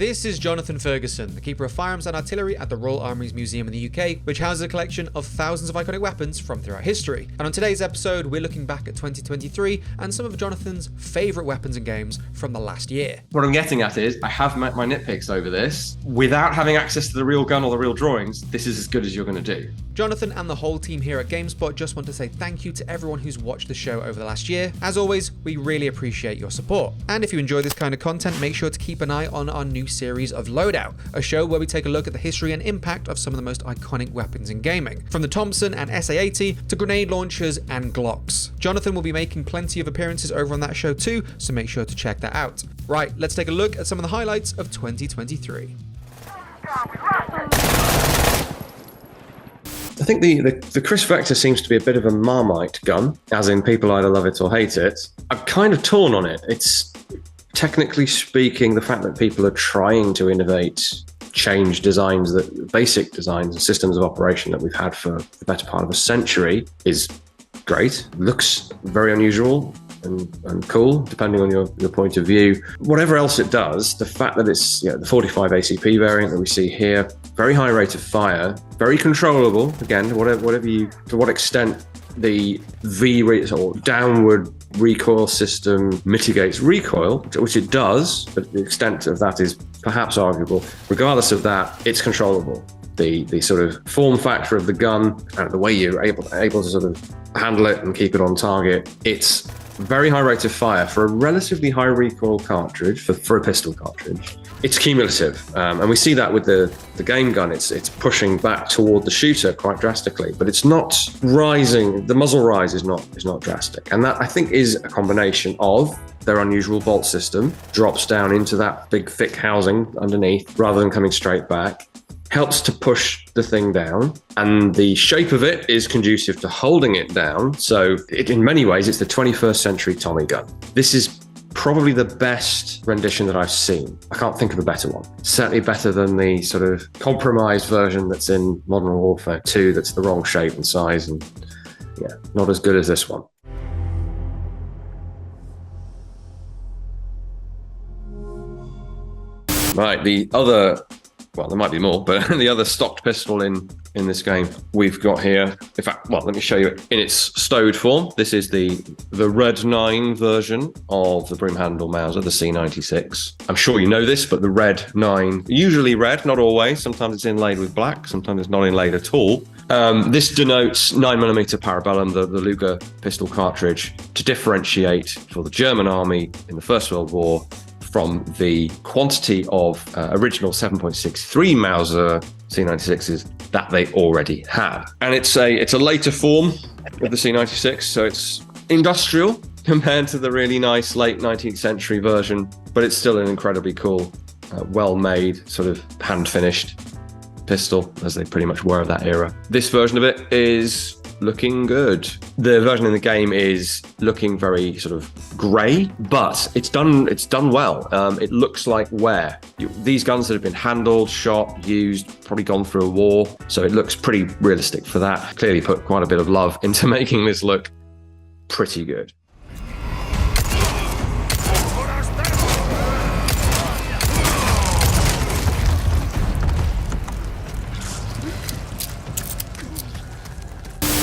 This is Jonathan Ferguson, the Keeper of Firearms and Artillery at the Royal Armouries Museum in the UK, which houses a collection of thousands of iconic weapons from throughout history. And on today's episode, we're looking back at 2023 and some of Jonathan's favourite weapons and games from the last year. What I'm getting at is, I have my nitpicks over this. Without having access to the real gun or the real drawings, this is as good as you're going to do. Jonathan and the whole team here at GameSpot just want to say thank you to everyone who's watched the show over the last year. As always, we really appreciate your support. And if you enjoy this kind of content, make sure to keep an eye on our new series of Loadout, a show where we take a look at the history and impact of some of the most iconic weapons in gaming, from the Thompson and SA-80 to grenade launchers and Glocks. Jonathan will be making plenty of appearances over on that show too, so make sure to check that out. Right, let's take a look at some of the highlights of 2023. I think the Kris Vector seems to be a bit of a Marmite gun, as in people either love it or hate it. I'm kind of torn on it. It's, technically speaking, the fact that people are trying to innovate, change designs, that basic designs and systems of operation that we've had for the better part of a century is great. Looks very unusual and cool, depending on your point of view. Whatever else it does, the fact that it's the 45 ACP variant that we see here, very high rate of fire, very controllable. Again, to what extent the or downward recoil system mitigates recoil, which it does, but the extent of that is perhaps arguable. Regardless of that, it's controllable. The sort of form factor of the gun and the way you're able to sort of handle it and keep it on target, it's very high rate of fire for a relatively high recoil cartridge, for a pistol cartridge. It's cumulative, and we see that with the game gun. It's pushing back toward the shooter quite drastically, but it's not rising. The muzzle rise is not drastic, and that I think is a combination of their unusual bolt system, drops down into that big thick housing underneath rather than coming straight back. Helps to push the thing down, and the shape of it is conducive to holding it down. So in many ways, it's the 21st century Tommy gun. This is probably the best rendition that I've seen. I can't think of a better one. Certainly better than the sort of compromised version that's in Modern Warfare 2 that's the wrong shape and size, and not as good as this one. Right, there might be more, but the other stocked pistol in this game we've got here. In fact, let me show you it in its stowed form. This is the Red 9 version of the broom handle Mauser, the C96. I'm sure you know this, but the Red 9, usually red, not always. Sometimes it's inlaid with black, sometimes it's not inlaid at all. This denotes 9mm Parabellum, the Luger pistol cartridge, to differentiate for the German army in the First World War from the quantity of original 7.63 Mauser C96s that they already had. And it's a later form of the C96, so it's industrial compared to the really nice late 19th century version, but it's still an incredibly cool, well-made, sort of hand-finished pistol, as they pretty much were of that era. This version of it is looking good. The version in the game is looking very sort of grey, but it's done well. It looks like wear. These guns that have been handled, shot, used, probably gone through a war, so it looks pretty realistic for that. Clearly put quite a bit of love into making this look pretty good.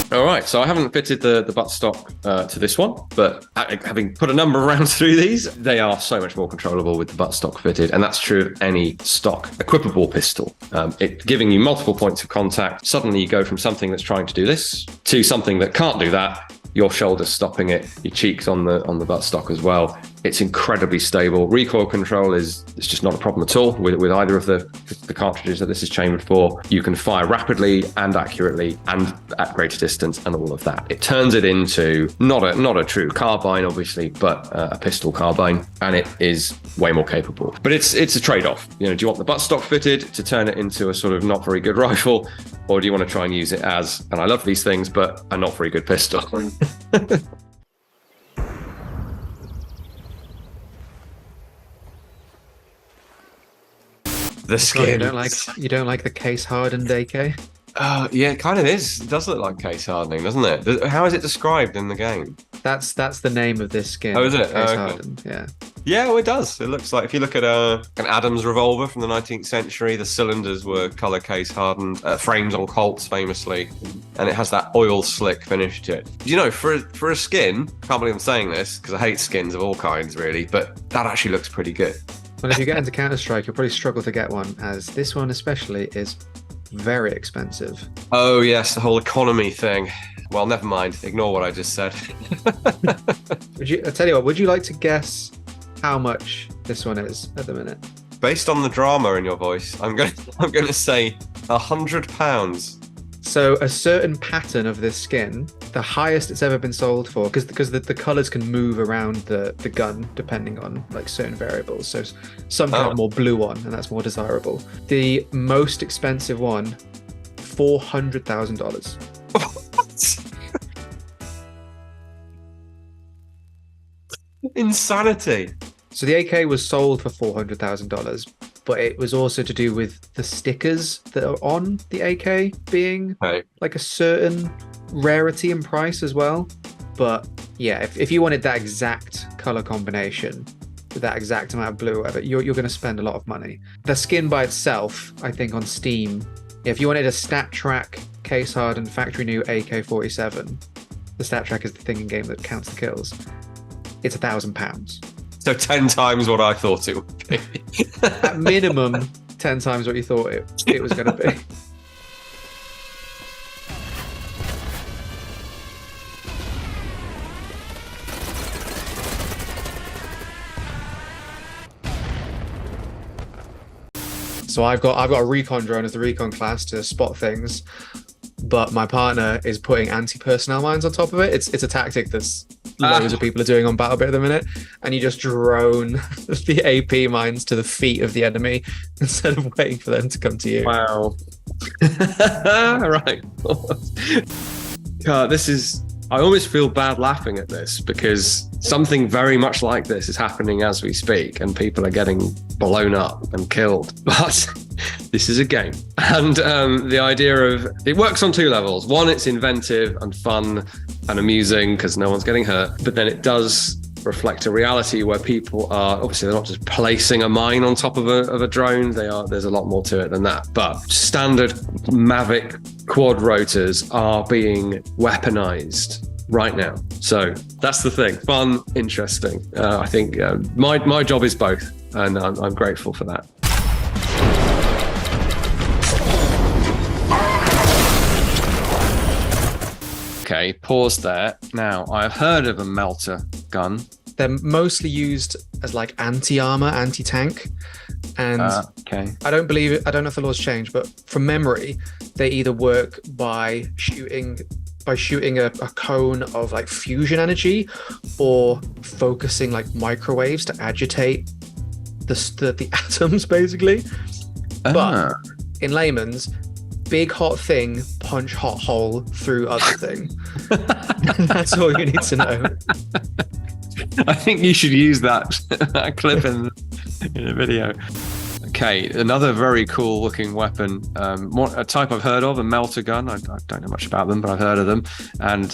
All right, so I haven't fitted the buttstock to this one, but having put a number of rounds through these, they are so much more controllable with the buttstock fitted, and that's true of any stock equipable pistol. It giving you multiple points of contact. Suddenly you go from something that's trying to do this to something that can't do that. Your shoulders stopping it, your cheeks on the buttstock as well. It's incredibly stable. Recoil control it's just not a problem at all with either of the cartridges that this is chambered for. You can fire rapidly and accurately and at greater distance and all of that. It turns it into not a true carbine, obviously, but a pistol carbine, and it is way more capable. But it's a trade-off. Do you want the buttstock fitted to turn it into a sort of not very good rifle, or do you want to try and use it as, and I love these things, but a not very good pistol? The skin. You don't like the Case-Hardened AK? Yeah, it kind of is. It does look like Case-Hardening, doesn't it? How is it described in the game? That's the name of this skin. Oh, is it? Case-Hardened, yeah. Yeah, well, it does. It looks like, if you look at an Adams revolver from the 19th century, the cylinders were color case hardened, frames on Colts famously, and it has that oil slick finish to it. You know, for a skin, I can't believe I'm saying this because I hate skins of all kinds really, but that actually looks pretty good. Well, if you get into Counter-Strike, you'll probably struggle to get one, as this one especially is very expensive. Oh yes, the whole economy thing. Well, never mind. Ignore what I just said. I tell you what, would you like to guess how much this one is at the minute? Based on the drama in your voice, I'm going to say £100. So a certain pattern of this skin, the highest it's ever been sold for, because the colors can move around the gun depending on like certain variables. So some can have more blue one, and that's more desirable. The most expensive one, $400,000. Insanity. So the AK was sold for $400,000, but it was also to do with the stickers that are on the AK being like a certain rarity and price as well. But yeah, if you wanted that exact color combination with that exact amount of blue, whatever, you're going to spend a lot of money. The skin by itself, I think on Steam, if you wanted a stat track case-hardened factory new AK-47, the stat track is the thing in game that counts the kills. It's £1,000. So 10 times what I thought it would be. At minimum, 10 times what you thought it was going to be. So I've got a recon drone as the recon class to spot things, but my partner is putting anti-personnel mines on top of it. It's a tactic that's loads of people are doing on BattleBit at the minute, and you just drone the AP mines to the feet of the enemy instead of waiting for them to come to you. Wow. Right. This is... I almost feel bad laughing at this because something very much like this is happening as we speak, and people are getting blown up and killed. But this is a game. And the idea of it works on two levels. One, it's inventive and fun and amusing because no one's getting hurt. But then it does reflect a reality where people are, obviously, they're not just placing a mine on top of a drone. There's a lot more to it than that. But standard Mavic quad rotors are being weaponized right now. So that's the thing. Fun, interesting. I think my job is both, and I'm grateful for that. Okay, pause there. Now, I've heard of a Meltagun. They're mostly used as like anti-armor, anti-tank. And okay. I don't know if the laws change, but from memory, they either work by shooting a cone of like fusion energy, or focusing like microwaves to agitate the atoms, basically. But in layman's, big hot thing, punch hot hole through other thing. That's all you need to know. I think you should use that clip in a video. Okay, another very cool looking weapon. A type I've heard of, a Meltagun. I don't know much about them, but I've heard of them. And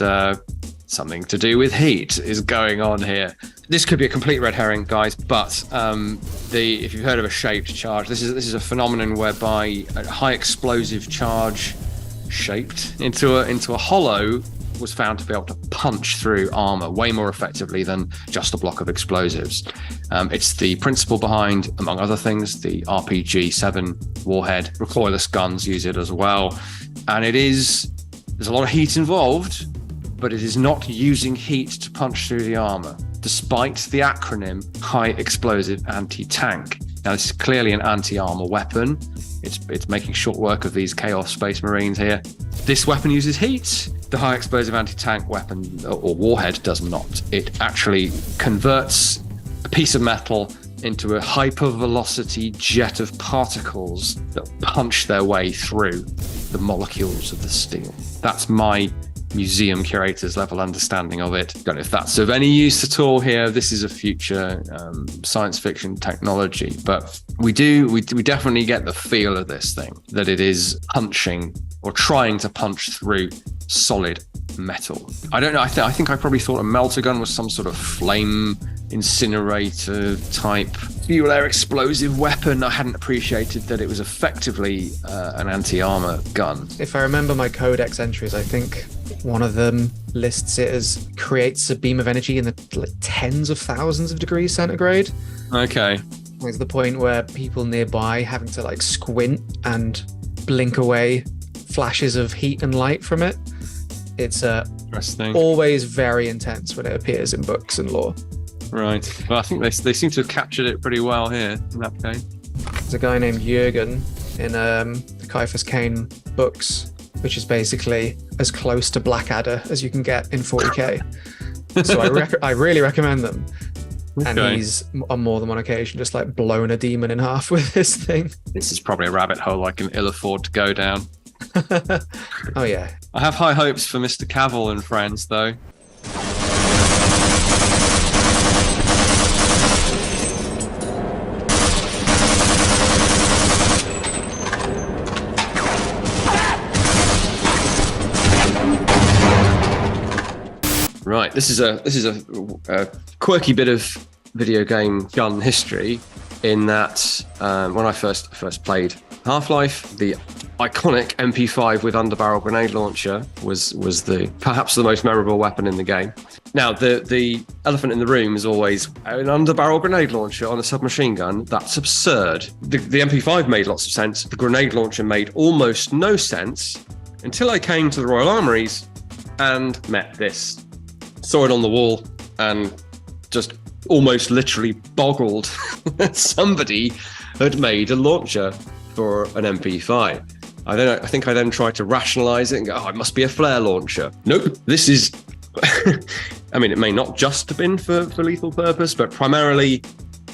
something to do with heat is going on here. This could be a complete red herring, guys, but if you've heard of a shaped charge, this is a phenomenon whereby a high explosive charge shaped into a hollow was found to be able to punch through armor way more effectively than just a block of explosives. It's the principle behind, among other things, the RPG-7 warhead. Recoilless guns use it as well. And there's a lot of heat involved, but it is not using heat to punch through the armor, despite the acronym High Explosive Anti-Tank. Now, this is clearly an anti-armor weapon. It's making short work of these Chaos Space Marines here. This weapon uses heat. The high explosive anti-tank weapon or warhead does not. It actually converts a piece of metal into a hypervelocity jet of particles that punch their way through the molecules of the steel. That's my museum curator's level understanding of it. Don't know if that's of any use at all here. This is a future science fiction technology, but we definitely get the feel of this thing, that it is punching or trying to punch through solid metal. I don't know. I think I probably thought a Meltagun was some sort of flame incinerator type fuel air explosive weapon. I hadn't appreciated that it was effectively an anti-armor gun. If I remember my codex entries, I think one of them lists it as creates a beam of energy in the tens of thousands of degrees centigrade. Okay. Like to the point where people nearby having to squint and blink away flashes of heat and light from it. It's always very intense when it appears in books and lore. Right. Well, I think they seem to have captured it pretty well here in that case. There's a guy named Jürgen in the Caiaphas Cain books, which is basically as close to Blackadder as you can get in 40k. So I really recommend them. Okay. And he's on more than one occasion just blown a demon in half with this thing. This is probably a rabbit hole I can ill afford to go down. Oh yeah. I have high hopes for Mr. Cavill and friends, though. Right, this is a quirky bit of video game gun history in that when I first played Half-Life, the iconic MP5 with underbarrel grenade launcher was perhaps the most memorable weapon in the game. Now, the elephant in the room is always an underbarrel grenade launcher on a submachine gun. That's absurd. The MP5 made lots of sense. The grenade launcher made almost no sense until I came to the Royal Armouries and met this. Saw it on the wall and just almost literally boggled. Somebody had made a launcher for an MP5. I think I then tried to rationalize it and go, it must be a flare launcher. Nope, this is... I mean, it may not just have been for lethal purpose, but primarily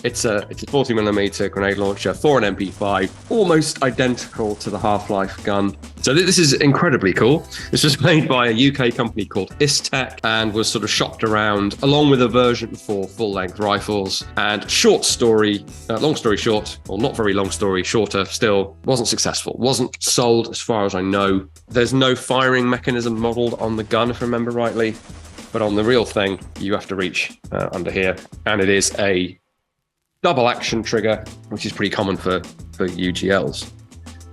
it's a 40mm grenade launcher for an MP5, almost identical to the Half-Life gun. So this is incredibly cool. This was made by a UK company called Istech and was sort of shopped around along with a version for full-length rifles. And long story short, or not very long story shorter still, wasn't successful. Wasn't sold as far as I know. There's no firing mechanism modeled on the gun, if I remember rightly. But on the real thing, you have to reach under here. And it is a double action trigger, which is pretty common for UGLs.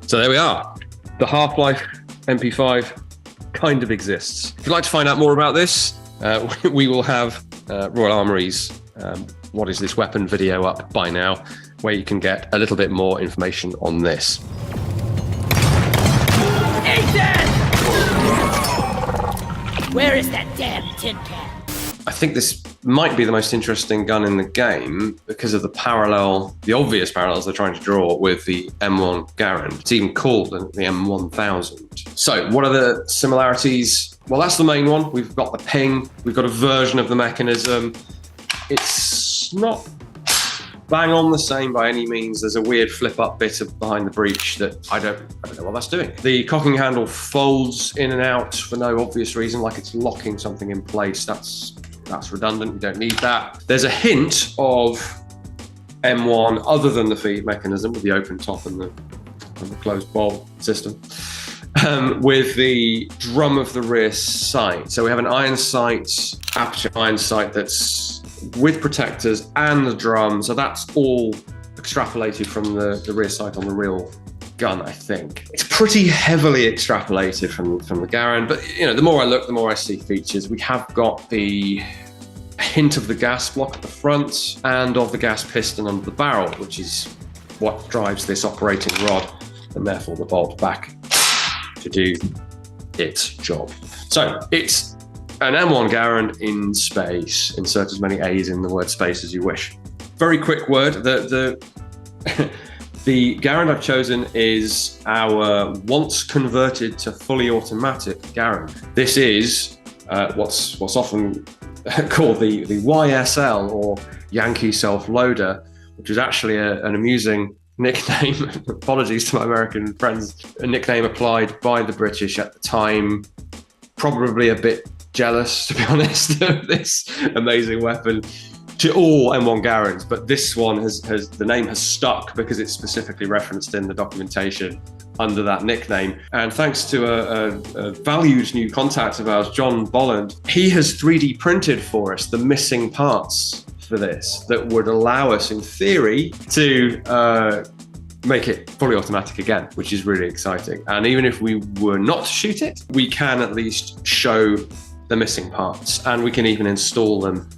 So there we are. The Half-Life MP5 kind of exists. If you'd like to find out more about this, we will have Royal Armouries What Is This Weapon video up by now, where you can get a little bit more information on this. Ethan! Where is that damn tin can? I think this might be the most interesting gun in the game because of the obvious parallels they're trying to draw with the M1 Garand. It's even called the M1000. So what are the similarities? Well, that's the main one. We've got the ping. We've got a version of the mechanism. It's not bang on the same by any means. There's a weird flip up bit behind the breech that I don't know what that's doing. The cocking handle folds in and out for no obvious reason, like it's locking something in place. That's redundant, you don't need that. There's a hint of M1 other than the feed mechanism with the open top and the closed bolt system, with the drum of the rear sight. So we have an iron sight, aperture iron sight that's with protectors and the drum. So that's all extrapolated from the rear sight on the real gun, I think. It's pretty heavily extrapolated from the Garand, but the more I look, the more I see features. We have got the hint of the gas block at the front and of the gas piston under the barrel, which is what drives this operating rod and therefore the bolt back to do its job. So it's an M1 Garand in space. Insert as many A's in the word space as you wish. Very quick word. The Garand I've chosen is our once converted to fully automatic Garand. This is what's often called the YSL, or Yankee Self-Loader, which is actually an amusing nickname. Apologies to my American friends. A nickname applied by the British at the time, probably a bit jealous, to be honest, of this amazing weapon. to all M1 Garand, but this one has the name has stuck because it's specifically referenced in the documentation under that nickname. And thanks to a valued new contact of ours, John Bolland, he has 3D printed for us the missing parts for this that would allow us, in theory, to make it fully automatic again, which is really exciting. And even if we were not to shoot it, we can at least show the missing parts, and we can even install them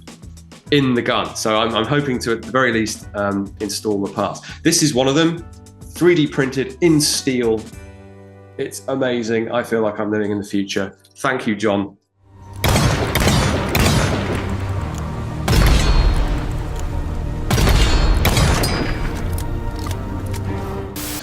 in the gun. So I'm hoping to, at the very least, install the parts. This is one of them, 3D printed in steel. It's amazing. I feel like I'm living in the future. Thank you, John.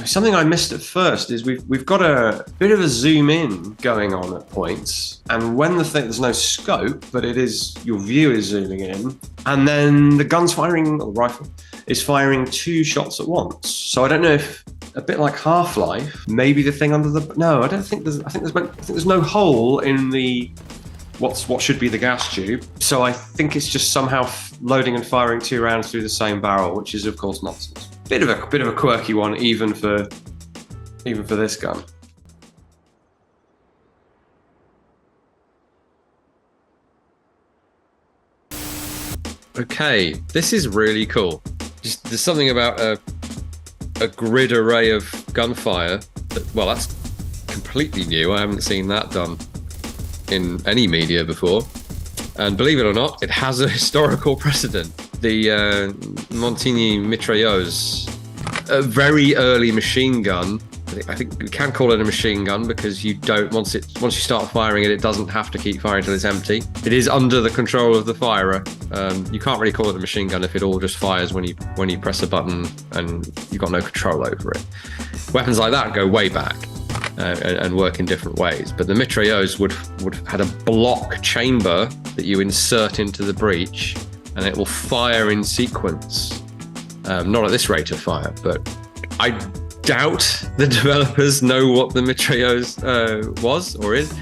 Something I missed at first is we've got a bit of a zoom in going on at points, and when there's no scope, but it is, your view is zooming in, and then the gun's firing, or the rifle is firing 2 shots at once. So I don't know if, a bit like Half-Life, maybe the thing under the, no, I don't think there's, I think there's no hole in the what should be the gas tube. So I think it's just somehow loading and firing 2 rounds through the same barrel, which is of course nonsense. Bit of a quirky one, even for this gun. Okay, this is really cool. Just there's something about a grid array of gunfire that, well, that's completely new. I haven't seen that done in any media before. And believe it or not, it has a historical precedent. The Montigny Mitrailleuse, a very early machine gun. I think we can call it a machine gun because you don't, once you start firing it, it doesn't have to keep firing until it's empty. It is under the control of the firer. You can't really call it a machine gun if it all just fires when you press a button and you've got no control over it. Weapons like that go way back. And work in different ways, but the mitrailleuse would have had a block chamber that you insert into the breech, and it will fire in sequence. Not at this rate of fire, but I doubt the developers know what the mitrailleuse was or is.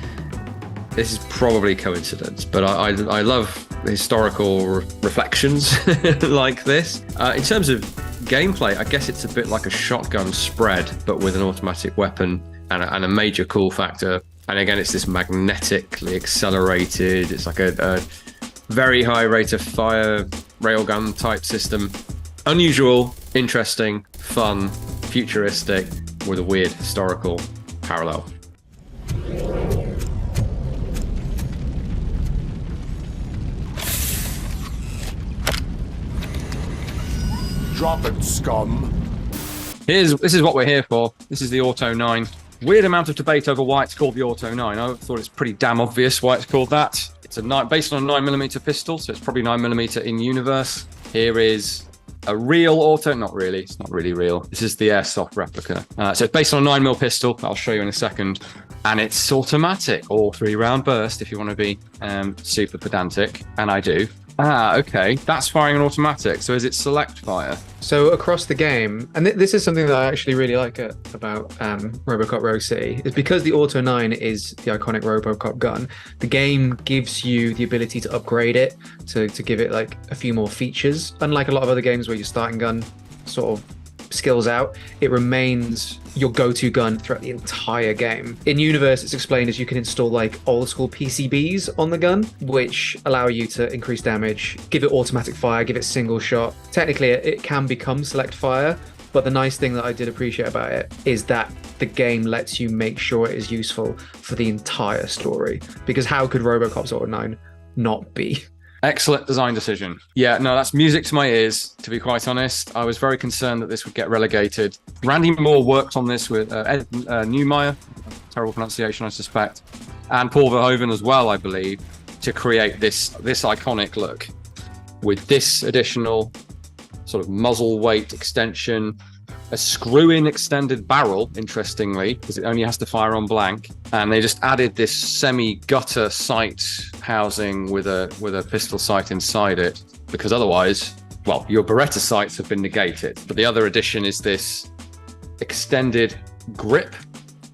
This is probably coincidence, but I love historical reflections like this. In terms of gameplay, I guess it's a bit like a shotgun spread, but with an automatic weapon. And a major cool factor, and again, it's this magnetically accelerated, it's like a very high rate of fire railgun type system. Unusual, interesting, fun, futuristic, with a weird historical parallel. Drop it, scum. This is what we're here for. This is the Auto 9. Weird amount of debate over why it's called the Auto 9. I thought it's pretty damn obvious why it's called that. It's based on a 9mm pistol, so it's probably 9mm in universe. Here is a real auto, not really, it's not really real. This is the airsoft replica. So it's based on a 9mm pistol, I'll show you in a second. And it's automatic, or 3-round burst if you want to be super pedantic, and I do. Okay, that's firing an automatic, so is it select fire? So across the game, and this is something that I actually really like about Robocop Rogue City, is because the Auto 9 is the iconic Robocop gun, the game gives you the ability to upgrade it, to give it like a few more features. Unlike a lot of other games where your starting gun sort of skills out, it remains your go-to gun throughout the entire game. In Universe, it's explained as you can install like old school PCBs on the gun, which allow you to increase damage, give it automatic fire, give it single shot. Technically, it can become select fire, but the nice thing that I did appreciate about it is that the game lets you make sure it is useful for the entire story. Because how could Robocop's Auto 9 not be? Excellent design decision. Yeah, no, that's music to my ears, to be quite honest. I was very concerned that this would get relegated. Randy Moore worked on this with Ed Neumeyer, terrible pronunciation, I suspect, and Paul Verhoeven as well, I believe, to create this iconic look with this additional sort of muzzle weight extension, a screw-in extended barrel, interestingly, because it only has to fire on blank. And they just added this semi-gutter sight housing with a pistol sight inside it, because otherwise, well, your Beretta sights have been negated. But the other addition is this extended grip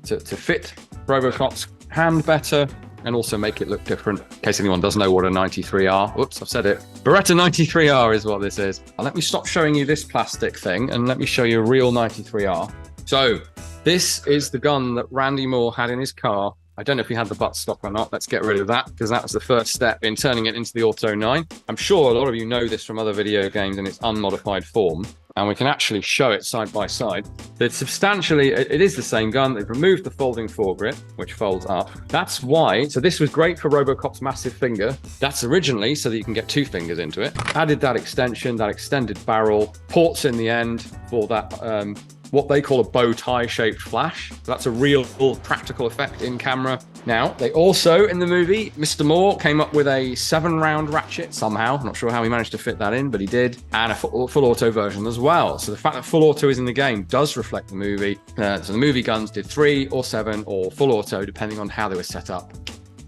to fit Robocop's hand better. and also make it look different. In case anyone doesn't know what a 93R, whoops, I've said it. Beretta 93R is what this is. Let me stop showing you this plastic thing and let me show you a real 93R. So this is the gun that Randy Moore had in his car. I don't know if he had the buttstock or not. Let's get rid of that because that was the first step in turning it into the Auto 9. I'm sure a lot of you know this from other video games in its unmodified form, and we can actually show it side by side. It's substantially, it is the same gun. They've removed the folding foregrip, which folds up. That's why, so this was great for Robocop's massive finger. That's originally so that you can get 2 fingers into it. Added that extension, that extended barrel, ports in the end for that, what they call a bow tie shaped flash. That's a real practical effect in camera. Now, they also, in the movie, Mr. Moore came up with a 7-round ratchet somehow. I'm not sure how he managed to fit that in, but he did. And a full auto version as well. So the fact that full auto is in the game does reflect the movie. So the movie guns did 3 or 7 or full auto, depending on how they were set up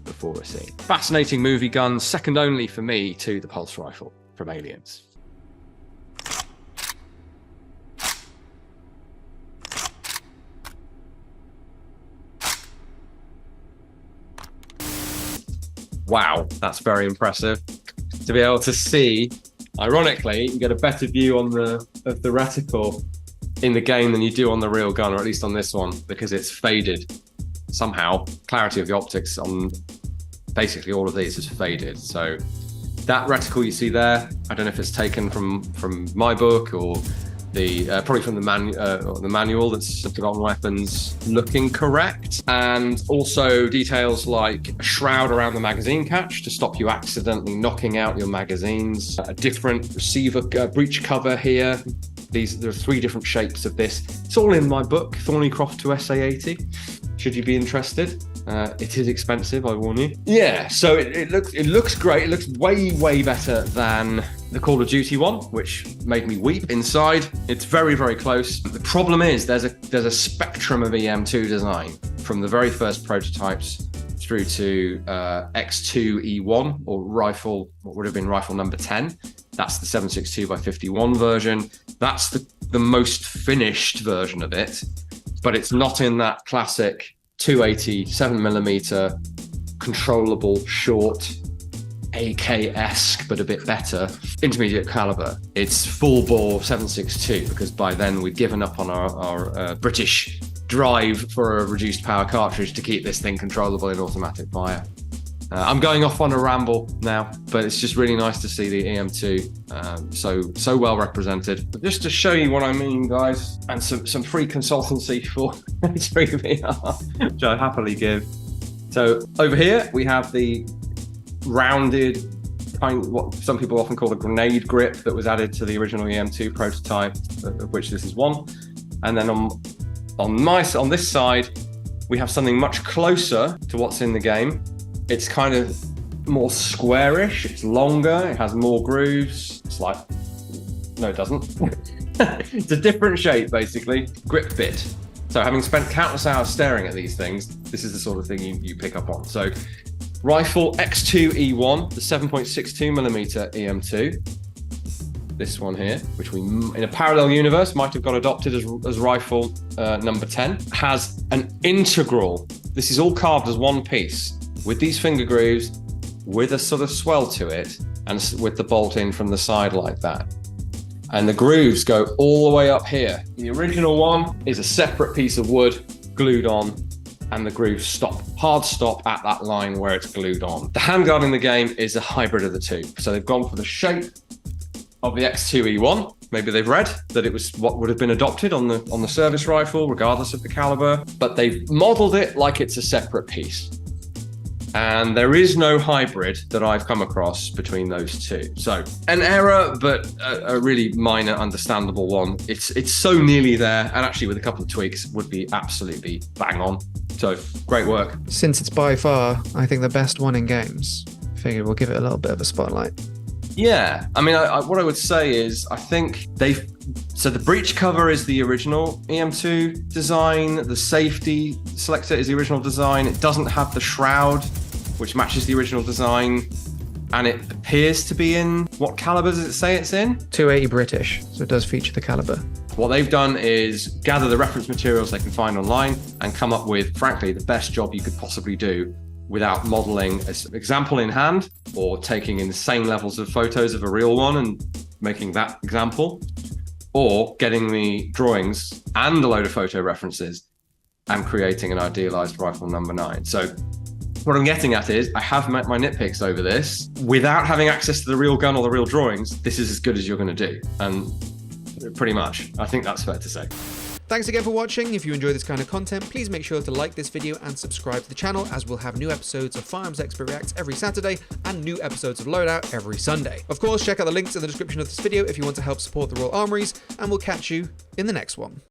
before a scene. Fascinating movie guns, second only for me to the pulse rifle from Aliens. Wow, that's very impressive. To be able to see, ironically, you get a better view of the reticle in the game than you do on the real gun, or at least on this one, because it's faded. Somehow, clarity of the optics on basically all of these is faded. So that reticle you see there, I don't know if it's taken from my book or the probably from the manual that's Forgotten Weapons looking correct, and also details like a shroud around the magazine catch to stop you accidentally knocking out your magazines, a different receiver breech cover here. There are 3 different shapes of this. It's all in my book, Thornycroft to SA80, should you be interested. It is expensive, I warn you. Yeah, so it looks great. It looks way better than the Call of Duty one, which made me weep inside. It's very, very close. The problem is there's a spectrum of EM2 design from the very first prototypes through to X2E1, or rifle, what would have been rifle number 10. That's the 7.62x51 version. That's the most finished version of it, but it's not in that classic 280 7mm controllable short AK-esque but a bit better intermediate caliber. It's full bore 7.62 because by then we'd given up on our British drive for a reduced power cartridge to keep this thing controllable in automatic fire. I'm going off on a ramble now, but it's just really nice to see the EM2 so well represented. But just to show you what I mean, guys, and some free consultancy for H3VR, which I happily give. So over here we have the rounded kind, what some people often call a grenade grip, that was added to the original EM2 prototype, of which this is one. And then on this side, we have something much closer to what's in the game. It's kind of more squarish, it's longer, it has more grooves. It's like, no, it doesn't. It's a different shape, basically. Grip bit. So having spent countless hours staring at these things, this is the sort of thing you pick up on. So rifle X2E1, the 7.62mm EM2. This one here, which we, in a parallel universe, might have got adopted as rifle number 10, has an integral, this is all carved as one piece, with these finger grooves, with a sort of swell to it, and with the bolt in from the side like that. And the grooves go all the way up here. The original one is a separate piece of wood glued on, and the grooves stop, hard stop at that line where it's glued on. The handguard in the game is a hybrid of the two. So they've gone for the shape of the X2E1. Maybe they've read that it was what would have been adopted on the service rifle, regardless of the caliber, but they've modeled it like it's a separate piece. And there is no hybrid that I've come across between those two. So an error, but a really minor, understandable one. It's so nearly there, and actually with a couple of tweaks would be absolutely bang on. So great work. Since it's by far, I think, the best one in games, figured we'll give it a little bit of a spotlight. Yeah, I mean, what I would say is, I think so the breech cover is the original EM2 design, the safety selector is the original design, it doesn't have the shroud, which matches the original design, and it appears to be in, what caliber does it say it's in? 280 British, so it does feature the caliber. What they've done is gather the reference materials they can find online and come up with, frankly, the best job you could possibly do without modeling an example in hand or taking insane levels of photos of a real one and making that example, or getting the drawings and a load of photo references and creating an idealized rifle number 9. So what I'm getting at is I have my nitpicks over this. Without having access to the real gun or the real drawings, this is as good as you're going to do. And pretty much, I think that's fair to say. Thanks again for watching. If you enjoy this kind of content, please make sure to like this video and subscribe to the channel, as we'll have new episodes of Firearms Expert Reacts every Saturday and new episodes of Loadout every Sunday. Of course, check out the links in the description of this video if you want to help support the Royal Armouries, and we'll catch you in the next one.